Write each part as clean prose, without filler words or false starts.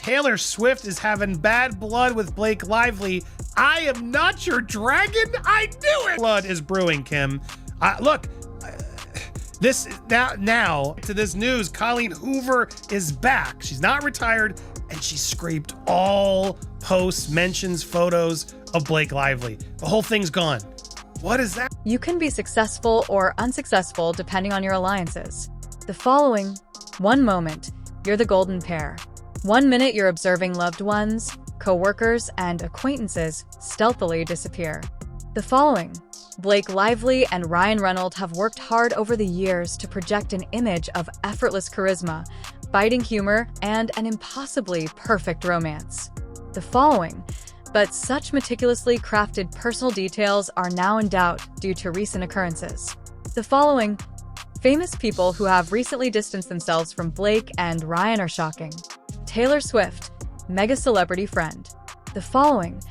Taylor Swift is having bad blood with Blake Lively. I am not your dragon. I knew it. Blood is brewing, Kim. Look, this now to this news, Colleen Hoover is back. She's not retired, and she scraped all posts, mentions, photos of Blake Lively. The whole thing's gone. What is that? You can be successful or unsuccessful depending on your alliances. The following: one moment, you're the golden pair. 1 minute you're observing loved ones, co-workers, and acquaintances stealthily disappear. The following: Blake Lively and Ryan Reynolds have worked hard over the years to project an image of effortless charisma, biting humor, and an impossibly perfect romance. The following: but such meticulously crafted personal details are now in doubt due to recent occurrences. The following: famous people who have recently distanced themselves from Blake and Ryan are shocking. Taylor Swift, mega celebrity friend. The following: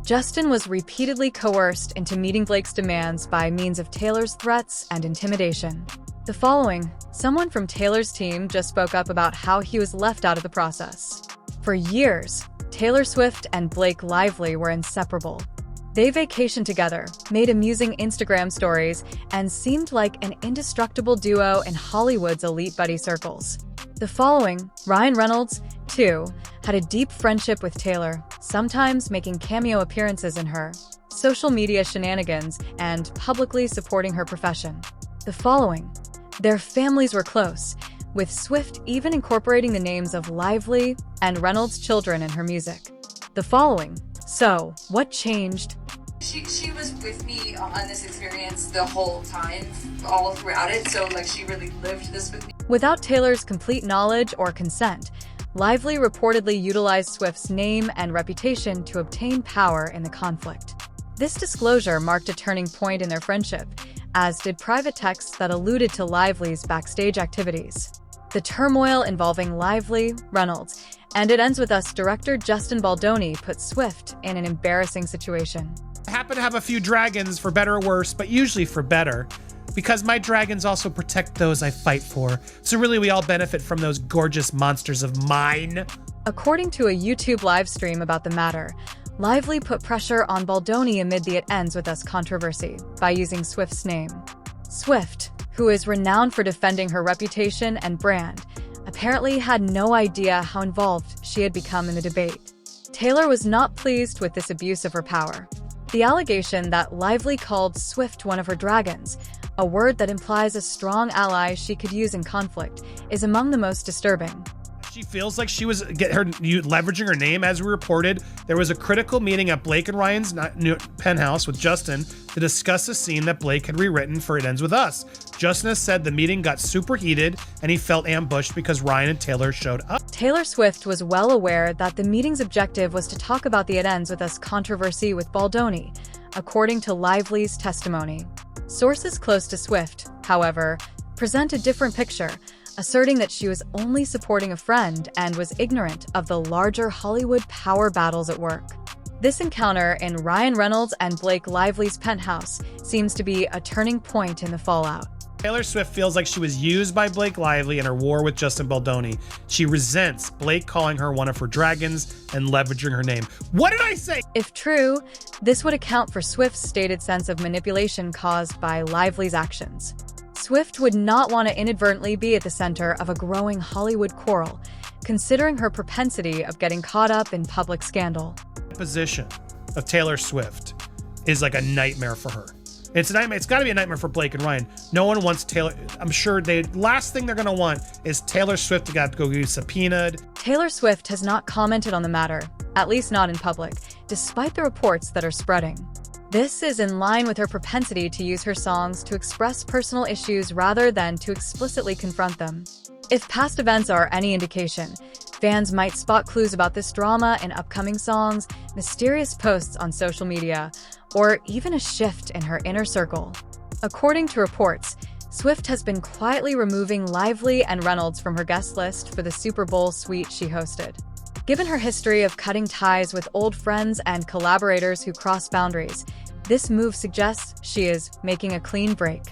Justin was repeatedly coerced into meeting Blake's demands by means of Taylor's threats and intimidation. The following: someone from Taylor's team just spoke up about how he was left out of the process. For years, Taylor Swift and Blake Lively were inseparable. They vacationed together, made amusing Instagram stories, and seemed like an indestructible duo in Hollywood's elite buddy circles. The following: Ryan Reynolds, too, had a deep friendship with Taylor, sometimes making cameo appearances in her social media shenanigans and publicly supporting her profession. The following: their families were close, with Swift even incorporating the names of Lively and Reynolds' children in her music. The following: so, what changed? She was with me on this experience the whole time, all throughout it, so like she really lived this with me. Without Taylor's complete knowledge or consent, Lively reportedly utilized Swift's name and reputation to obtain power in the conflict. This disclosure marked a turning point in their friendship, as did private texts that alluded to Lively's backstage activities. The turmoil involving Lively, Reynolds, and It Ends With Us director Justin Baldoni put Swift in an embarrassing situation. I happen to have a few dragons, for better or worse, but usually for better, because my dragons also protect those I fight for. So really, we all benefit from those gorgeous monsters of mine. According to a YouTube live stream about the matter, Lively put pressure on Baldoni amid the It Ends With Us controversy by using Swift's name. Swift, who is renowned for defending her reputation and brand, apparently had no idea how involved she had become in the debate. Taylor was not pleased with this abuse of her power. The allegation that Lively called Swift one of her dragons, a word that implies a strong ally she could use in conflict, is among the most disturbing. She feels like she was leveraging her name. As we reported, there was a critical meeting at Blake and Ryan's penthouse with Justin to discuss a scene that Blake had rewritten for It Ends With Us. Justin has said the meeting got super heated and he felt ambushed because Ryan and Taylor showed up. Taylor Swift was well aware that the meeting's objective was to talk about the It Ends With Us controversy with Baldoni, according to Lively's testimony. Sources close to Swift, however, present a different picture, asserting that she was only supporting a friend and was ignorant of the larger Hollywood power battles at work. This encounter in Ryan Reynolds and Blake Lively's penthouse seems to be a turning point in the fallout. Taylor Swift feels like she was used by Blake Lively in her war with Justin Baldoni. She resents Blake calling her one of her dragons and leveraging her name. What did I say? If true, this would account for Swift's stated sense of manipulation caused by Lively's actions. Swift would not want to inadvertently be at the center of a growing Hollywood quarrel, considering her propensity of getting caught up in public scandal. The position of Taylor Swift is like a nightmare for her. It's a nightmare. It's got to be a nightmare for Blake and Ryan. No one wants Taylor. I'm sure last thing they're going to want is Taylor Swift to go get subpoenaed. Taylor Swift has not commented on the matter, at least not in public, despite the reports that are spreading. This is in line with her propensity to use her songs to express personal issues rather than to explicitly confront them. If past events are any indication, fans might spot clues about this drama in upcoming songs, mysterious posts on social media, or even a shift in her inner circle. According to reports, Swift has been quietly removing Lively and Reynolds from her guest list for the Super Bowl suite she hosted. Given her history of cutting ties with old friends and collaborators who cross boundaries, this move suggests she is making a clean break.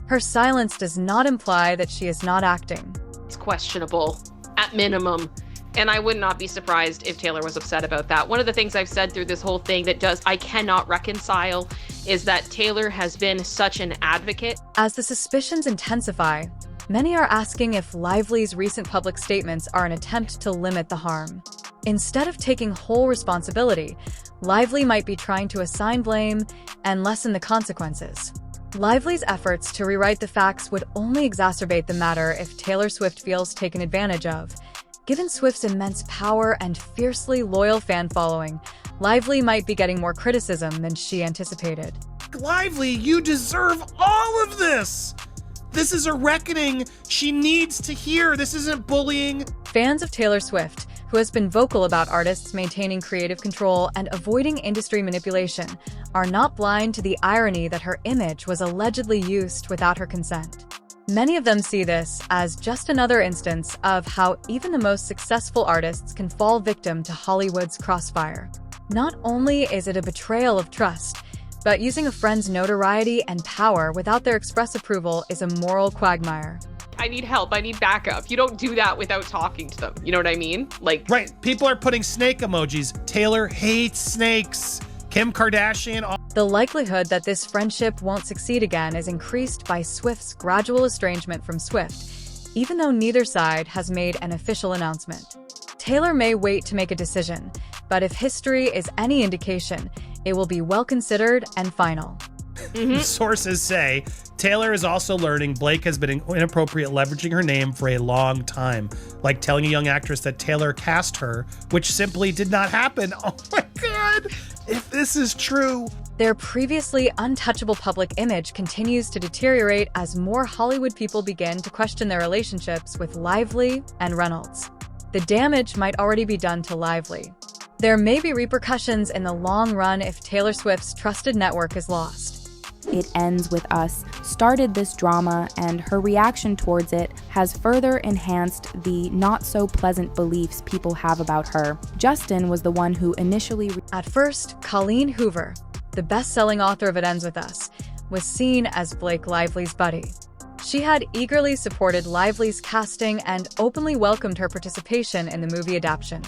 Her silence does not imply that she is not acting. It's questionable, at minimum. And I would not be surprised if Taylor was upset about that. One of the things I've said through this whole thing that I cannot reconcile is that Taylor has been such an advocate. As the suspicions intensify, many are asking if Lively's recent public statements are an attempt to limit the harm. Instead of taking whole responsibility, Lively might be trying to assign blame and lessen the consequences. Lively's efforts to rewrite the facts would only exacerbate the matter if Taylor Swift feels taken advantage of. Given Swift's immense power and fiercely loyal fan following, Lively might be getting more criticism than she anticipated. Lively, you deserve all of this! This is a reckoning she needs to hear. This isn't bullying. Fans of Taylor Swift, who has been vocal about artists maintaining creative control and avoiding industry manipulation, are not blind to the irony that her image was allegedly used without her consent. Many of them see this as just another instance of how even the most successful artists can fall victim to Hollywood's crossfire. Not only is it a betrayal of trust, but using a friend's notoriety and power without their express approval is a moral quagmire. I need help. I need backup. You don't do that without talking to them. You know what I mean? Right. People are putting snake emojis. Taylor hates snakes. Kim Kardashian. The likelihood that this friendship won't succeed again is increased by Swift's gradual estrangement from Swift, even though neither side has made an official announcement. Taylor may wait to make a decision, but if history is any indication, it will be well considered and final. Sources say Taylor is also learning Blake has been inappropriate leveraging her name for a long time, like telling a young actress that Taylor cast her, which simply did not happen. Oh my God, if this is true. Their previously untouchable public image continues to deteriorate as more Hollywood people begin to question their relationships with Lively and Reynolds. The damage might already be done to Lively. There may be repercussions in the long run if Taylor Swift's trusted network is lost. It Ends With Us started this drama, and her reaction towards it has further enhanced the not-so-pleasant beliefs people have about her. Justin was the one who initially... At first, Colleen Hoover, the best-selling author of It Ends With Us, was seen as Blake Lively's buddy. She had eagerly supported Lively's casting and openly welcomed her participation in the movie adaptation.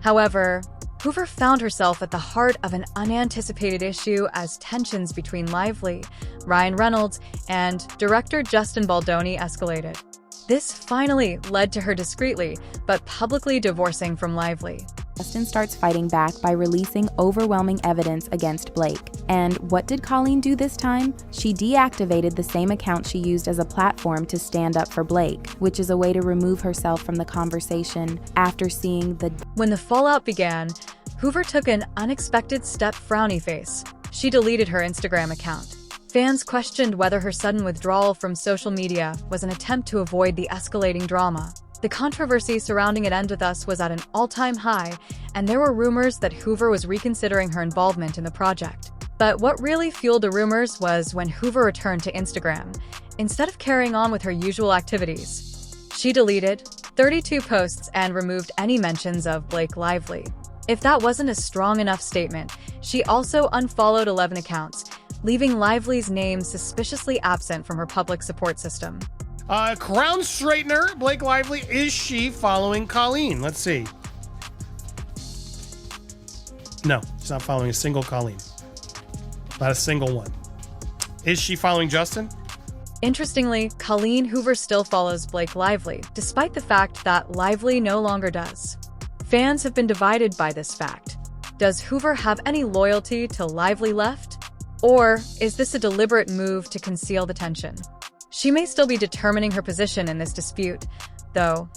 However, Hoover found herself at the heart of an unanticipated issue as tensions between Lively, Ryan Reynolds, and director Justin Baldoni escalated. This finally led to her discreetly but publicly divorcing from Lively. Justin starts fighting back by releasing overwhelming evidence against Blake. And what did Colleen do this time? She deactivated the same account she used as a platform to stand up for Blake, which is a way to remove herself from the conversation after seeing the... When the fallout began, Hoover took an unexpected step frowny face. She deleted her Instagram account. Fans questioned whether her sudden withdrawal from social media was an attempt to avoid the escalating drama. The controversy surrounding It Ends With Us was at an all-time high, and there were rumors that Hoover was reconsidering her involvement in the project. But what really fueled the rumors was when Hoover returned to Instagram. Instead of carrying on with her usual activities, she deleted 32 posts and removed any mentions of Blake Lively. If that wasn't a strong enough statement, she also unfollowed 11 accounts, leaving Lively's name suspiciously absent from her public support system. Crown straightener, Blake Lively, is she following Colleen? Let's see. No, she's not following a single Colleen. Not a single one. Is she following Justin? Interestingly, Colleen Hoover still follows Blake Lively, despite the fact that Lively no longer does. Fans have been divided by this fact. Does Hoover have any loyalty to Lively left? Or is this a deliberate move to conceal the tension? She may still be determining her position in this dispute, though,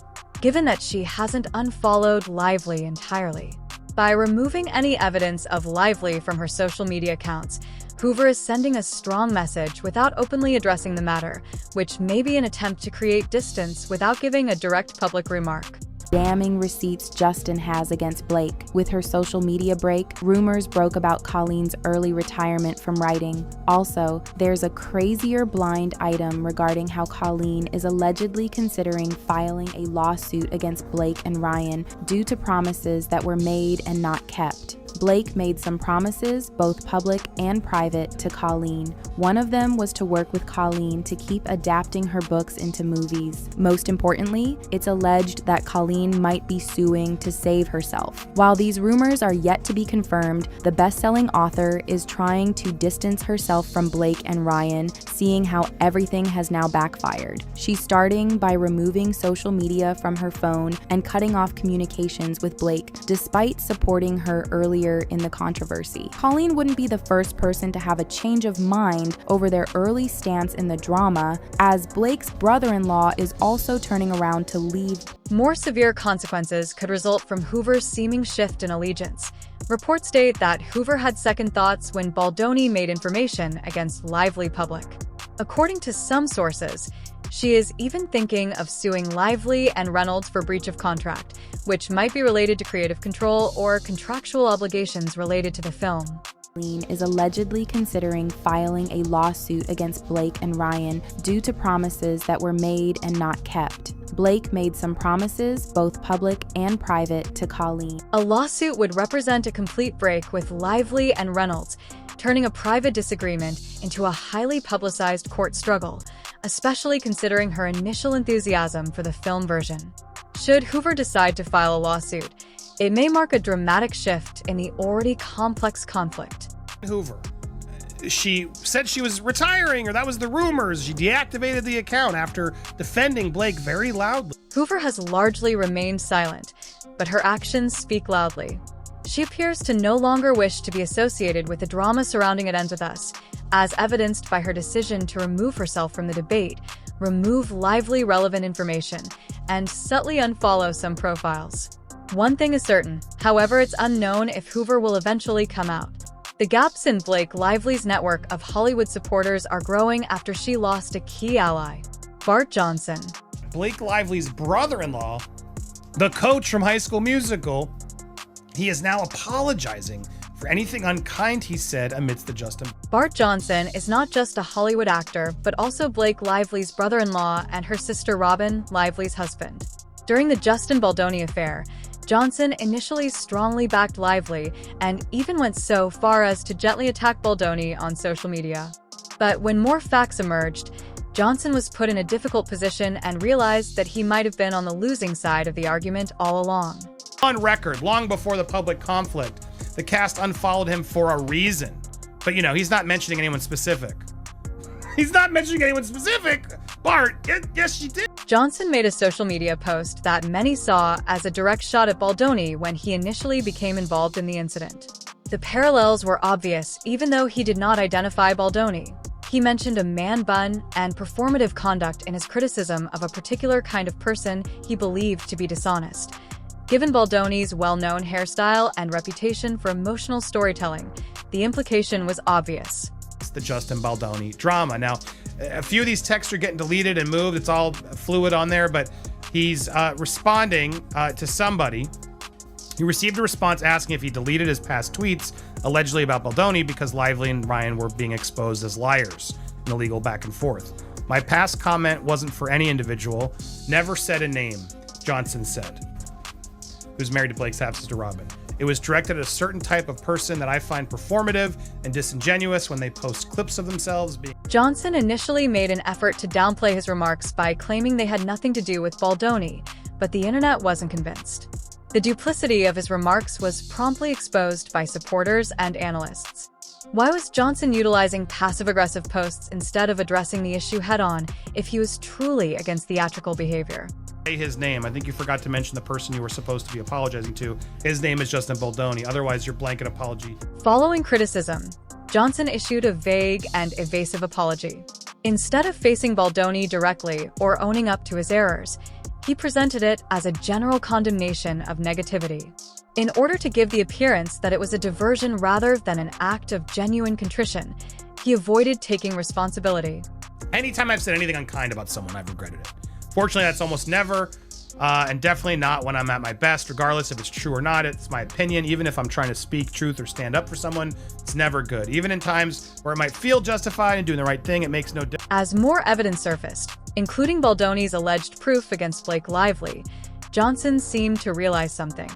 given that she hasn't unfollowed Lively entirely. By removing any evidence of Lively from her social media accounts, Hoover is sending a strong message without openly addressing the matter, which may be an attempt to create distance without giving a direct public remark. Damning receipts Justin has against Blake. With her social media break, rumors broke about Colleen's early retirement from writing. Also, there's a crazier blind item regarding how Colleen is allegedly considering filing a lawsuit against Blake and Ryan due to promises that were made and not kept. Blake made some promises, both public and private, to Colleen, One of them was to work with Colleen to keep adapting her books into movies. Most importantly, it's alleged that Colleen might be suing to save herself. While these rumors are yet to be confirmed, the best-selling author is trying to distance herself from Blake and Ryan, seeing how everything has now backfired. She's starting by removing social media from her phone and cutting off communications with Blake, despite supporting her earlier in the controversy. Colleen wouldn't be the first person to have a change of mind over their early stance in the drama, as Blake's brother-in-law is also turning around to leave. More severe consequences could result from Hoover's seeming shift in allegiance. Reports state that Hoover had second thoughts when Baldoni made information against Lively public. According to some sources, she is even thinking of suing Lively and Reynolds for breach of contract, which might be related to creative control or contractual obligations related to the film. Is allegedly considering filing a lawsuit against Blake and Ryan due to promises that were made and not kept. Blake made some promises, both public and private, to Colleen. A lawsuit would represent a complete break with Lively and Reynolds, turning a private disagreement into a highly publicized court struggle, especially considering her initial enthusiasm for the film version. Should Hoover decide to file a lawsuit, it may mark a dramatic shift in the already complex conflict. Hoover. She said she was retiring, or that was the rumors. She deactivated the account after defending Blake very loudly. Hoover has largely remained silent, but her actions speak loudly. She appears to no longer wish to be associated with the drama surrounding It Ends With Us, as evidenced by her decision to remove herself from the debate, remove Lively relevant information, and subtly unfollow some profiles. One thing is certain, however, it's unknown if Hoover will eventually come out. The gaps in Blake Lively's network of Hollywood supporters are growing after she lost a key ally, Bart Johnson. Blake Lively's brother-in-law, the coach from High School Musical, he is now apologizing for anything unkind he said amidst the Justin. Bart Johnson is not just a Hollywood actor, but also Blake Lively's brother-in-law and her sister Robin, Lively's husband. During the Justin Baldoni affair, Johnson initially strongly backed Lively and even went so far as to gently attack Baldoni on social media. But when more facts emerged, Johnson was put in a difficult position and realized that he might have been on the losing side of the argument all along. On record, long before the public conflict, the cast unfollowed him for a reason. But he's not mentioning anyone specific. He's not mentioning anyone specific! Bart, yes she did! Johnson made a social media post that many saw as a direct shot at Baldoni when he initially became involved in the incident. The parallels were obvious, even though he did not identify Baldoni. He mentioned a man bun and performative conduct in his criticism of a particular kind of person he believed to be dishonest. Given Baldoni's well-known hairstyle and reputation for emotional storytelling, the implication was obvious. It's the Justin Baldoni drama. Now, a few of these texts are getting deleted and moved. It's all fluid on there, but he's responding to somebody. He received a response asking if he deleted his past tweets, allegedly about Baldoni, because Lively and Ryan were being exposed as liars in the legal back and forth. My past comment wasn't for any individual, never said a name, Johnson said, who's married to Blake's half-sister Robin. It was directed at a certain type of person that I find performative and disingenuous when they post clips of themselves being... Johnson initially made an effort to downplay his remarks by claiming they had nothing to do with Baldoni, but the internet wasn't convinced. The duplicity of his remarks was promptly exposed by supporters and analysts. Why was Johnson utilizing passive-aggressive posts instead of addressing the issue head-on if he was truly against theatrical behavior? His name. I think you forgot to mention the person you were supposed to be apologizing to. His name is Justin Baldoni. Otherwise, your blanket apology. Following criticism, Johnson issued a vague and evasive apology. Instead of facing Baldoni directly or owning up to his errors, he presented it as a general condemnation of negativity. In order to give the appearance that it was a diversion rather than an act of genuine contrition, he avoided taking responsibility. Anytime I've said anything unkind about someone, I've regretted it. Fortunately, that's almost never, and definitely not when I'm at my best, regardless if it's true or not. It's my opinion. Even if I'm trying to speak truth or stand up for someone, it's never good. Even in times where it might feel justified and doing the right thing, it makes no difference. As more evidence surfaced, including Baldoni's alleged proof against Blake Lively, Johnson seemed to realize something.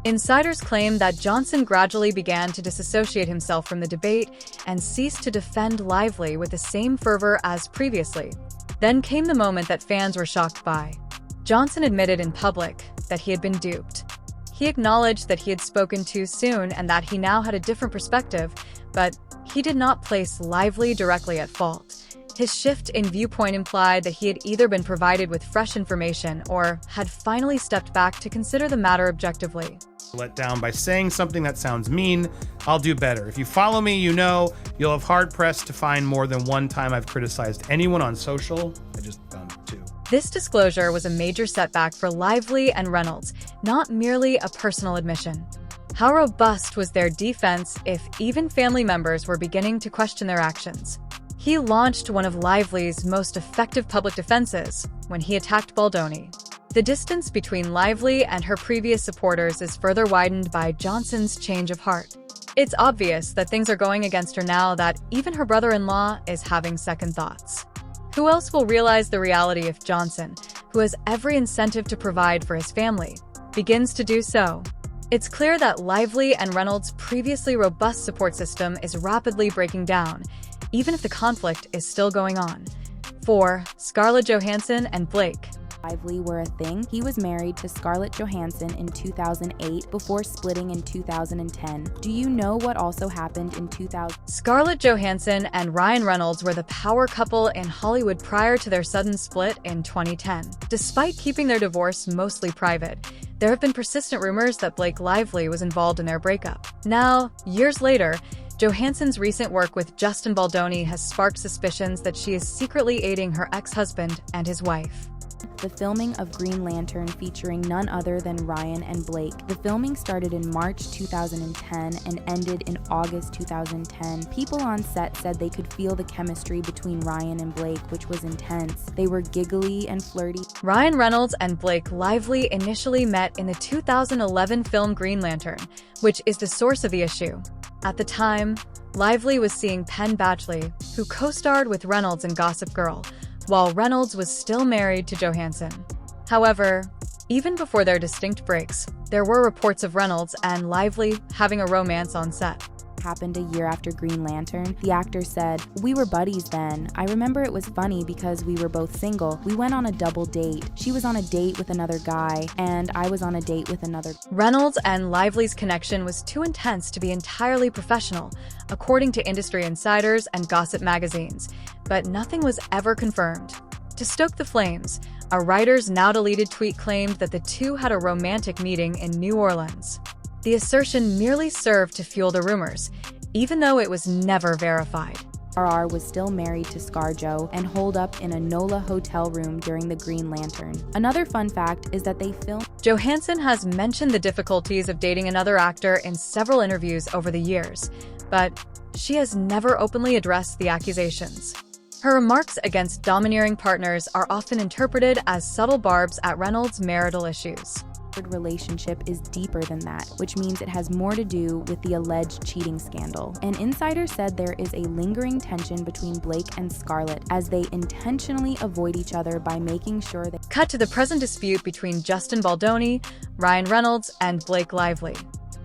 Insiders claim that Johnson gradually began to disassociate himself from the debate and ceased to defend Lively with the same fervor as previously. Then came the moment that fans were shocked by. Johnson admitted in public that he had been duped. He acknowledged that he had spoken too soon and that he now had a different perspective, but he did not place Lively directly at fault. His shift in viewpoint implied that he had either been provided with fresh information or had finally stepped back to consider the matter objectively. Let down by saying something that sounds mean, I'll do better. If you follow me, you know you'll have hard-pressed to find more than one time I've criticized anyone on social. I just found two. This disclosure was a major setback for Lively and Reynolds, not merely a personal admission. How robust was their defense if even family members were beginning to question their actions? He launched one of Lively's most effective public defenses when he attacked Baldoni. The distance between Lively and her previous supporters is further widened by Johnson's change of heart. It's obvious that things are going against her now that even her brother-in-law is having second thoughts. Who else will realize the reality if Johnson, who has every incentive to provide for his family, begins to do so? It's clear that Lively and Reynolds' previously robust support system is rapidly breaking down, even if the conflict is still going on. 4. Scarlett Johansson and Blake. Lively were a thing. He was married to Scarlett Johansson in 2008 before splitting in 2010. Do you know what also happened in 2000? Scarlett Johansson and Ryan Reynolds were the power couple in Hollywood prior to their sudden split in 2010. Despite keeping their divorce mostly private, there have been persistent rumors that Blake Lively was involved in their breakup. Now, years later, Johansson's recent work with Justin Baldoni has sparked suspicions that she is secretly aiding her ex-husband and his wife. The filming of Green Lantern featuring none other than Ryan and Blake. The filming started in March 2010 and ended in August 2010. People on set said they could feel the chemistry between Ryan and Blake, which was intense. They were giggly and flirty. Ryan Reynolds and Blake Lively initially met in the 2011 film Green Lantern, which is the source of the issue. At the time, Lively was seeing Penn Badgley, who co-starred with Reynolds in Gossip Girl, while Reynolds was still married to Johansson. However, even before their distinct breaks, there were reports of Reynolds and Lively having a romance on set. Happened a year after Green Lantern. The actor said, "We were buddies then. I remember it was funny because we were both single. We went on a double date. She was on a date with another guy, and I was on a date with another." Reynolds and Lively's connection was too intense to be entirely professional, according to industry insiders and gossip magazines, but nothing was ever confirmed. To stoke the flames, a writer's now-deleted tweet claimed that the two had a romantic meeting in New Orleans. The assertion merely served to fuel the rumors, even though it was never verified. RR was still married to ScarJo and holed up in a NOLA hotel room during the Green Lantern. Another fun fact is that they filmed. Johansson has mentioned the difficulties of dating another actor in several interviews over the years, but she has never openly addressed the accusations. Her remarks against domineering partners are often interpreted as subtle barbs at Reynolds' marital issues. Relationship is deeper than that, which means it has more to do with the alleged cheating scandal. An insider said there is a lingering tension between Blake and Scarlett as they intentionally avoid each other by making sure they. Cut to the present dispute between Justin Baldoni, Ryan Reynolds, and Blake Lively.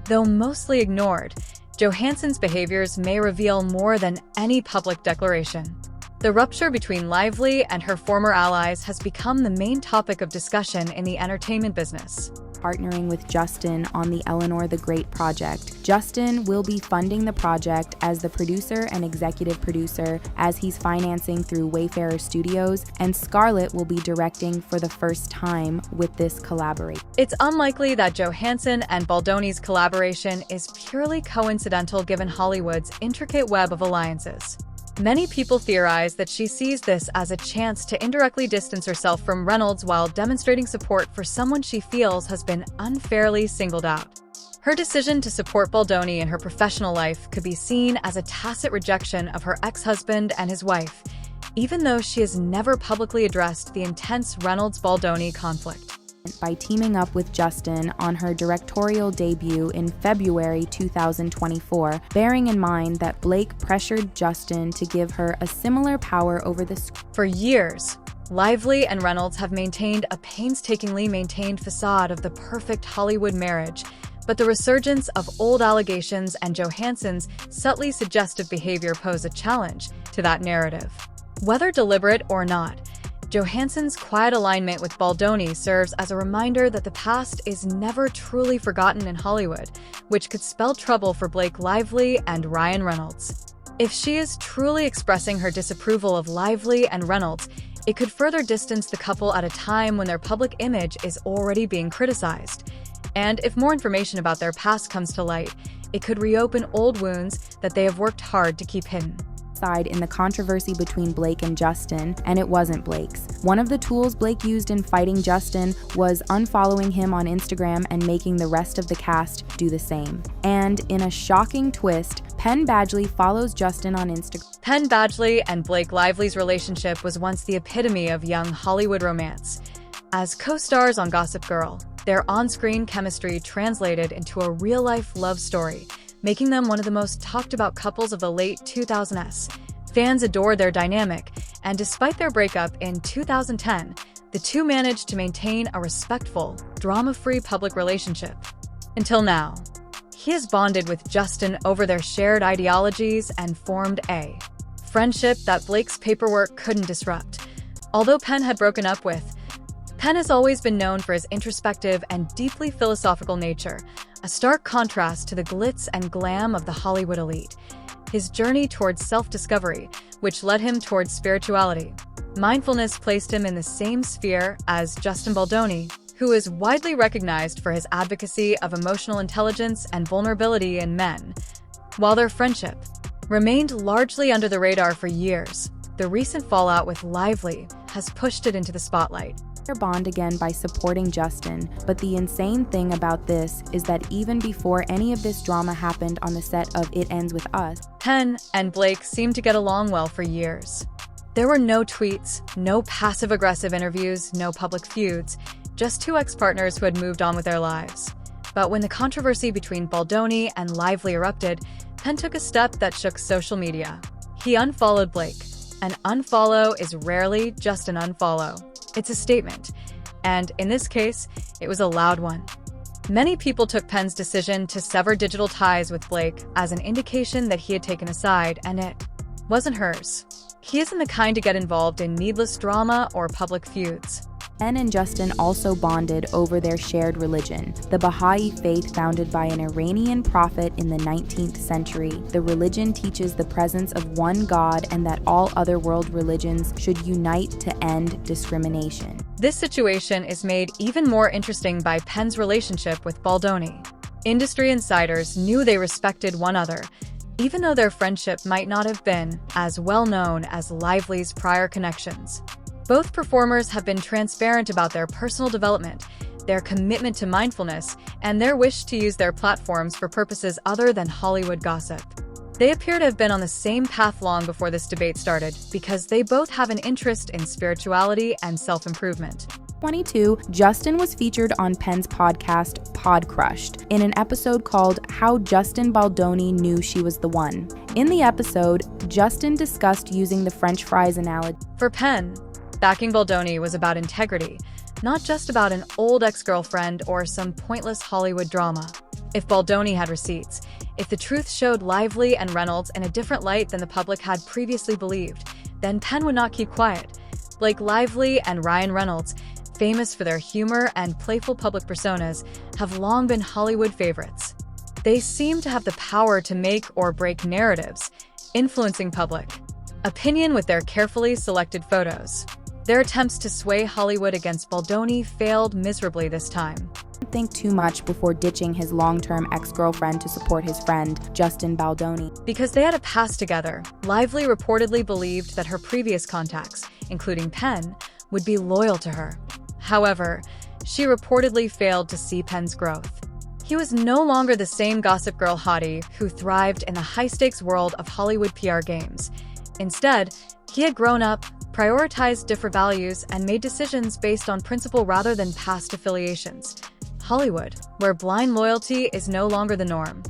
Though mostly ignored, Johansson's behaviors may reveal more than any public declaration. The rupture between Lively and her former allies has become the main topic of discussion in the entertainment business. Partnering with Justin on the Eleanor the Great project. Justin will be funding the project as the producer and executive producer as he's financing through Wayfarer Studios, and Scarlett will be directing for the first time with this collaboration. It's unlikely that Johansson and Baldoni's collaboration is purely coincidental given Hollywood's intricate web of alliances. Many people theorize that she sees this as a chance to indirectly distance herself from Reynolds while demonstrating support for someone she feels has been unfairly singled out. Her decision to support Baldoni in her professional life could be seen as a tacit rejection of her ex-husband and his wife, even though she has never publicly addressed the intense Reynolds-Baldoni conflict. By teaming up with Justin on her directorial debut in February 2024, bearing in mind that Blake pressured Justin to give her a similar power over the script. For years, Lively and Reynolds have maintained a painstakingly maintained facade of the perfect Hollywood marriage, But the resurgence of old allegations and Johansson's subtly suggestive behavior pose a challenge to that narrative. Whether deliberate or not, Johansson's quiet alignment with Baldoni serves as a reminder that the past is never truly forgotten in Hollywood, which could spell trouble for Blake Lively and Ryan Reynolds. If she is truly expressing her disapproval of Lively and Reynolds, it could further distance the couple at a time when their public image is already being criticized. And if more information about their past comes to light, it could reopen old wounds that they have worked hard to keep hidden. In the controversy between Blake and Justin, and it wasn't Blake's. One of the tools Blake used in fighting Justin was unfollowing him on Instagram and making the rest of the cast do the same. And in a shocking twist, Penn Badgley follows Justin on Instagram. Penn Badgley and Blake Lively's relationship was once the epitome of young Hollywood romance. As co-stars on Gossip Girl, their on-screen chemistry translated into a real-life love story, making them one of the most talked-about couples of the late 2000s. Fans adored their dynamic, and despite their breakup in 2010, the two managed to maintain a respectful, drama-free public relationship. Until now, he has bonded with Justin over their shared ideologies and formed a friendship that Blake's paperwork couldn't disrupt. Although Penn had broken up with, Penn has always been known for his introspective and deeply philosophical nature, a stark contrast to the glitz and glam of the Hollywood elite. His journey towards self-discovery, which led him towards spirituality. Mindfulness placed him in the same sphere as Justin Baldoni, who is widely recognized for his advocacy of emotional intelligence and vulnerability in men. While their friendship remained largely under the radar for years, the recent fallout with Lively has pushed it into the spotlight. Bond again by supporting Justin, but the insane thing about this is that even before any of this drama happened on the set of It Ends With Us, Penn and Blake seemed to get along well for years. There were no tweets, no passive-aggressive interviews, no public feuds, just two ex-partners who had moved on with their lives. But when the controversy between Baldoni and Lively erupted, Penn took a step that shook social media. He unfollowed Blake. An unfollow is rarely just an unfollow. It's a statement, and in this case, it was a loud one. Many people took Penn's decision to sever digital ties with Blake as an indication that he had taken a side, and it wasn't hers. He isn't the kind to get involved in needless drama or public feuds. Penn and Justin also bonded over their shared religion, the Baha'i faith founded by an Iranian prophet in the 19th century. The religion teaches the presence of one God and that all other world religions should unite to end discrimination. This situation is made even more interesting by Penn's relationship with Baldoni. Industry insiders knew they respected one another, even though their friendship might not have been as well known as Lively's prior connections. Both performers have been transparent about their personal development, their commitment to mindfulness, and their wish to use their platforms for purposes other than Hollywood gossip. They appear to have been on the same path long before this debate started, because they both have an interest in spirituality and self-improvement. 2022, Justin was featured on Penn's podcast, Pod Crushed, in an episode called How Justin Baldoni Knew She Was the One. In the episode, Justin discussed using the French fries analogy. For Penn, backing Baldoni was about integrity, not just about an old ex-girlfriend or some pointless Hollywood drama. If Baldoni had receipts, if the truth showed Lively and Reynolds in a different light than the public had previously believed, then Penn would not keep quiet. Blake Lively and Ryan Reynolds, famous for their humor and playful public personas, have long been Hollywood favorites. They seem to have the power to make or break narratives, influencing public opinion with their carefully selected photos. Their attempts to sway Hollywood against Baldoni failed miserably this time. Think too much before ditching his long-term ex-girlfriend to support his friend, Justin Baldoni. Because they had a past together, Lively reportedly believed that her previous contacts, including Penn, would be loyal to her. However, she reportedly failed to see Penn's growth. He was no longer the same Gossip Girl hottie who thrived in the high-stakes world of Hollywood PR games. Instead, he had grown up, prioritized different values, and made decisions based on principle rather than past affiliations. Hollywood, where blind loyalty is no longer the norm.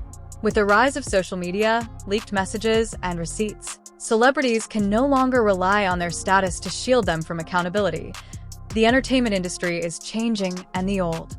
With the rise of social media, leaked messages, and receipts, celebrities can no longer rely on their status to shield them from accountability. The entertainment industry is changing, and the old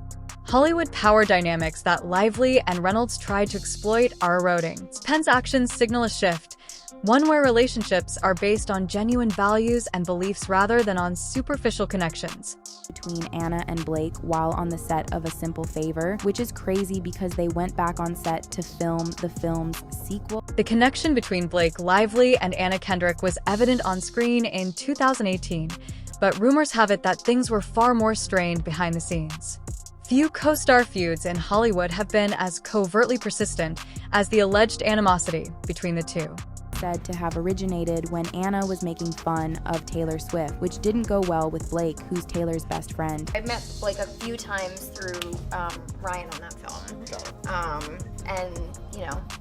Hollywood power dynamics that Lively and Reynolds tried to exploit are eroding. Penn's actions signal a shift, one where relationships are based on genuine values and beliefs rather than on superficial connections. Between Anna and Blake while on the set of A Simple Favor, which is crazy because they went back on set to film the film's sequel. The connection between Blake Lively and Anna Kendrick was evident on screen in 2018, but rumors have it that things were far more strained behind the scenes. Few co-star feuds in Hollywood have been as covertly persistent as the alleged animosity between the two. Said to have originated when Anna was making fun of Taylor Swift, which didn't go well with Blake, who's Taylor's best friend. I met Blake a few times through Ryan on that film,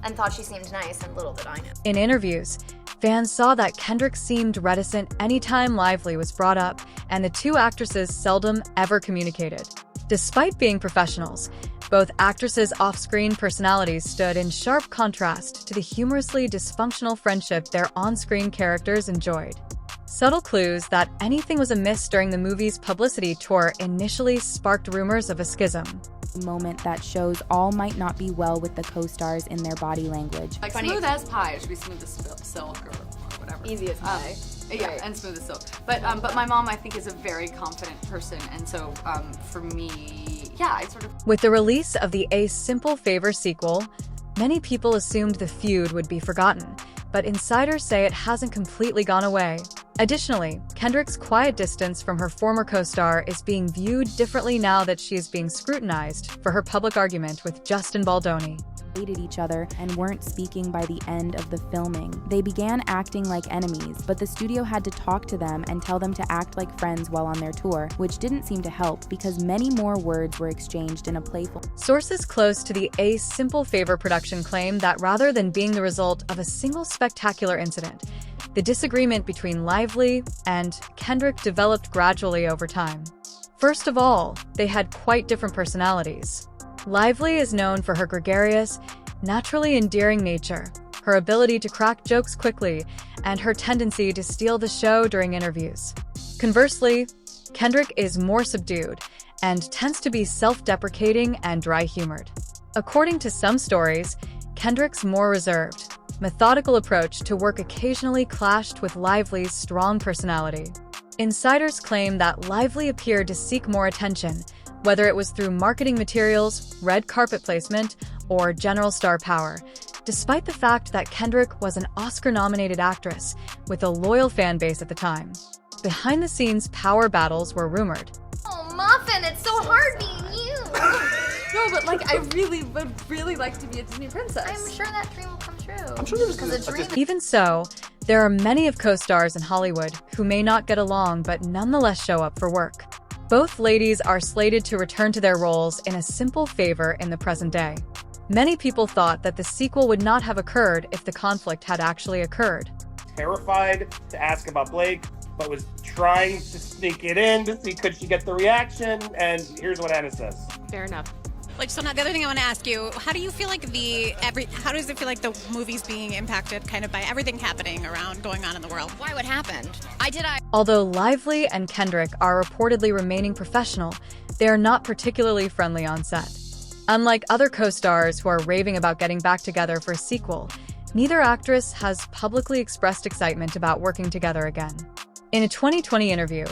and thought she seemed nice, and little did I know. In interviews, fans saw that Kendrick seemed reticent anytime Lively was brought up, and the two actresses seldom ever communicated. Despite being professionals, both actresses' off-screen personalities stood in sharp contrast to the humorously dysfunctional friendship their on-screen characters enjoyed. Subtle clues that anything was amiss during the movie's publicity tour initially sparked rumors of a schism. A moment that shows all might not be well with the co-stars in their body language. Like smooth as pie, it should be smooth as silk or whatever. Easy as pie. Yeah, Right. and smooth as silk. But my mom, I think, is a very confident person, and so for me, yeah, I sort of. With the release of the A Simple Favor sequel, many people assumed the feud would be forgotten, but insiders say it hasn't completely gone away. Additionally, Kendrick's quiet distance from her former co-star is being viewed differently now that she is being scrutinized for her public argument with Justin Baldoni. Hated each other and weren't speaking by the end of the filming. They began acting like enemies, but the studio had to talk to them and tell them to act like friends while on their tour, which didn't seem to help because many more words were exchanged in a playful. Sources close to the A Simple Favor production claim that rather than being the result of a single spectacular incident, the disagreement between Lively and Kendrick developed gradually over time. First of all, they had quite different personalities. Lively is known for her gregarious, naturally endearing nature, her ability to crack jokes quickly, and her tendency to steal the show during interviews. Conversely, Kendrick is more subdued and tends to be self-deprecating and dry-humored. According to some stories, Kendrick's more reserved, methodical approach to work occasionally clashed with Lively's strong personality. Insiders claim that Lively appeared to seek more attention, whether it was through marketing materials, red carpet placement, or general star power, despite the fact that Kendrick was an Oscar-nominated actress with a loyal fan base at the time. Behind-the-scenes power battles were rumored. Oh, Muffin, it's so hard being you. No, but like, I really would really like to be a Disney princess. I'm sure that dream will come true. I'm sure there's because a dream. Even so, there are many of co-stars in Hollywood who may not get along but nonetheless show up for work. Both ladies are slated to return to their roles in A Simple Favor in the present day. Many people thought that the sequel would not have occurred if the conflict had actually occurred. Terrified to ask about Blake, but was trying to sneak it in to see could she get the reaction, and here's what Anna says. Fair enough. So now the other thing I want to ask you, how do you feel like how does it feel like the movie's being impacted kind of by everything happening around going on in the world? Why what happened? Although Lively and Kendrick are reportedly remaining professional, they are not particularly friendly on set. Unlike other co-stars who are raving about getting back together for a sequel, neither actress has publicly expressed excitement about working together again. In a 2020 interview,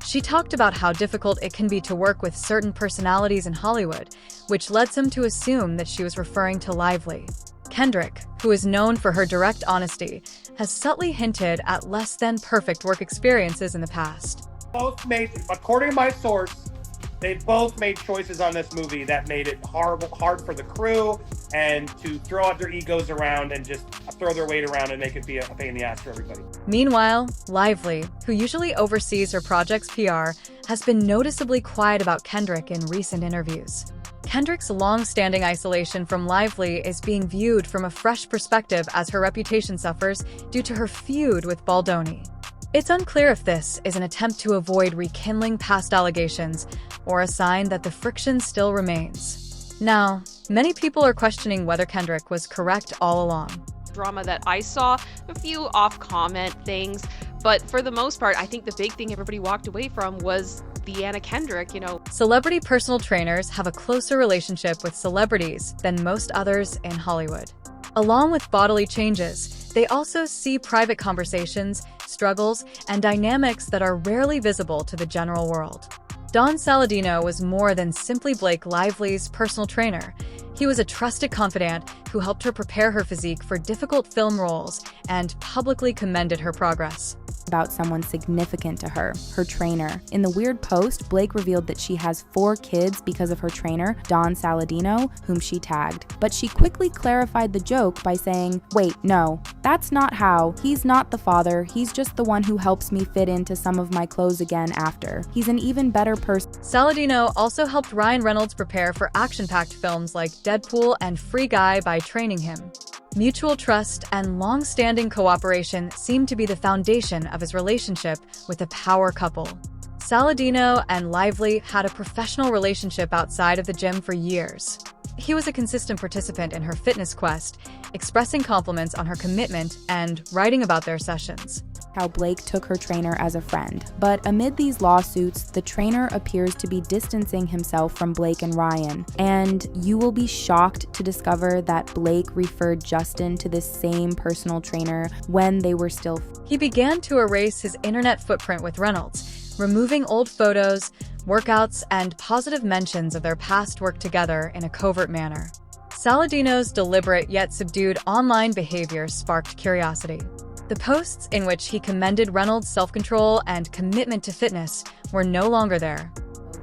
she talked about how difficult it can be to work with certain personalities in Hollywood, which led some to assume that she was referring to Lively. Kendrick, who is known for her direct honesty, has subtly hinted at less than perfect work experiences in the past. Both made, according to my source, they both made choices on this movie that made it hard for the crew and to throw out their egos around and just throw their weight around and make it be a pain in the ass for everybody. Meanwhile, Lively, who usually oversees her project's PR, has been noticeably quiet about Kendrick in recent interviews. Kendrick's long-standing isolation from Lively is being viewed from a fresh perspective as her reputation suffers due to her feud with Baldoni. It's unclear if this is an attempt to avoid rekindling past allegations or a sign that the friction still remains. Now, many people are questioning whether Kendrick was correct all along. Drama that I saw, a few off-comment things, but for the most part, I think the big thing everybody walked away from was the Anna Kendrick, you know. Celebrity personal trainers have a closer relationship with celebrities than most others in Hollywood. Along with bodily changes, they also see private conversations, struggles, and dynamics that are rarely visible to the general world. Don Saladino was more than simply Blake Lively's personal trainer. He was a trusted confidant who helped her prepare her physique for difficult film roles and publicly commended her progress. About someone significant to her, her trainer. In the weird post, Blake revealed that she has 4 kids because of her trainer, Don Saladino, whom she tagged. But she quickly clarified the joke by saying, "Wait, no, that's not how. He's not the father. He's just the one who helps me fit into some of my clothes again after. He's an even better person." Saladino also helped Ryan Reynolds prepare for action-packed films like Deadpool and Free Guy by training him. Mutual trust and long-standing cooperation seem to be the foundation of his relationship with a power couple. Saladino and Lively had a professional relationship outside of the gym for years. He was a consistent participant in her fitness quest, expressing compliments on her commitment and writing about their sessions. How Blake took her trainer as a friend. But amid these lawsuits, the trainer appears to be distancing himself from Blake and Ryan. And you will be shocked to discover that Blake referred Justin to this same personal trainer when they were still. He began to erase his internet footprint with Reynolds, removing old photos, workouts, and positive mentions of their past work together in a covert manner. Saladino's deliberate yet subdued online behavior sparked curiosity. The posts in which he commended Reynolds' self-control and commitment to fitness were no longer there.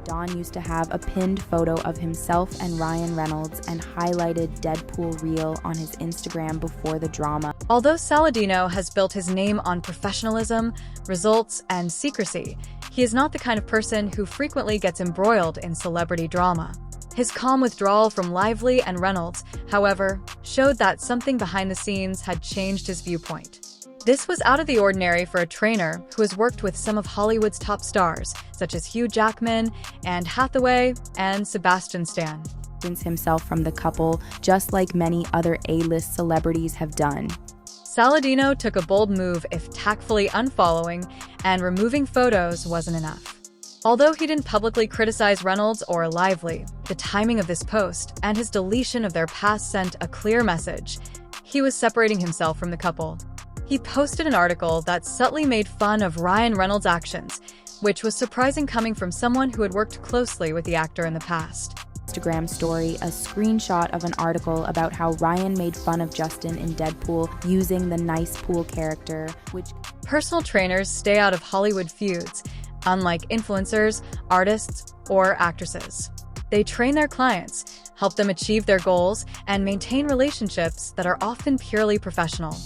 Don used to have a pinned photo of himself and Ryan Reynolds and highlighted Deadpool reel on his Instagram before the drama. Although Saladino has built his name on professionalism, results, and secrecy, he is not the kind of person who frequently gets embroiled in celebrity drama. His calm withdrawal from Lively and Reynolds, however, showed that something behind the scenes had changed his viewpoint. This was out of the ordinary for a trainer who has worked with some of Hollywood's top stars, such as Hugh Jackman, Anne Hathaway, and Sebastian Stan. Himself from the couple, just like many other A-list celebrities have done. Saladino took a bold move if tactfully unfollowing and removing photos wasn't enough. Although he didn't publicly criticize Reynolds or Lively, the timing of this post and his deletion of their past sent a clear message. He was separating himself from the couple. He posted an article that subtly made fun of Ryan Reynolds' actions, which was surprising coming from someone who had worked closely with the actor in the past. Instagram story, a screenshot of an article about how Ryan made fun of Justin in Deadpool using the nice pool character, which personal trainers stay out of Hollywood feuds, unlike influencers, artists, or actresses. They train their clients, help them achieve their goals, and maintain relationships that are often purely professional.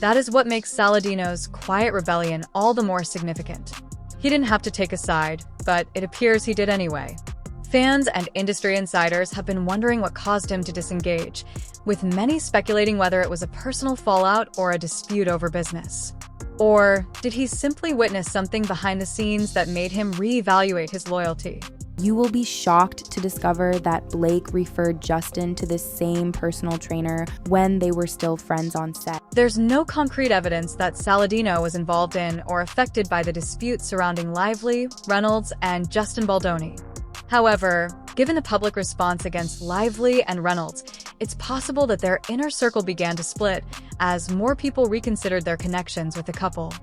That is what makes Saladino's quiet rebellion all the more significant. He didn't have to take a side, but it appears he did anyway. Fans and industry insiders have been wondering what caused him to disengage, with many speculating whether it was a personal fallout or a dispute over business. Or did he simply witness something behind the scenes that made him reevaluate his loyalty? You will be shocked to discover that Blake referred Justin to this same personal trainer when they were still friends on set. There's no concrete evidence that Saladino was involved in or affected by the dispute surrounding Lively, Reynolds, and Justin Baldoni. However, given the public response against Lively and Reynolds, it's possible that their inner circle began to split as more people reconsidered their connections with the couple.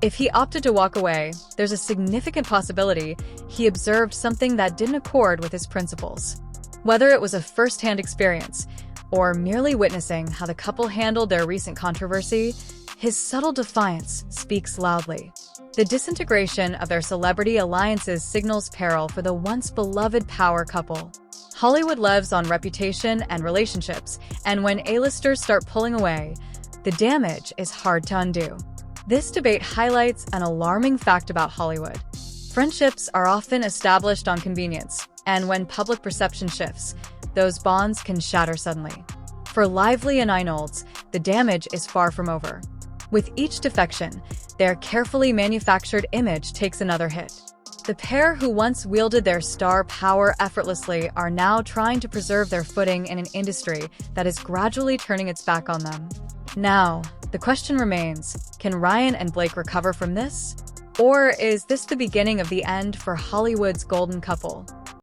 If he opted to walk away, there's a significant possibility he observed something that didn't accord with his principles. Whether it was a first-hand experience or merely witnessing how the couple handled their recent controversy, his subtle defiance speaks loudly. The disintegration of their celebrity alliances signals peril for the once beloved power couple. Hollywood lives on reputation and relationships, and when A-listers start pulling away, the damage is hard to undo. This debate highlights an alarming fact about Hollywood. Friendships are often established on convenience, and when public perception shifts, those bonds can shatter suddenly. For Lively and Reynolds, the damage is far from over. With each defection, their carefully manufactured image takes another hit. The pair who once wielded their star power effortlessly are now trying to preserve their footing in an industry that is gradually turning its back on them. Now, the question remains, can Ryan and Blake recover from this? Or is this the beginning of the end for Hollywood's golden couple?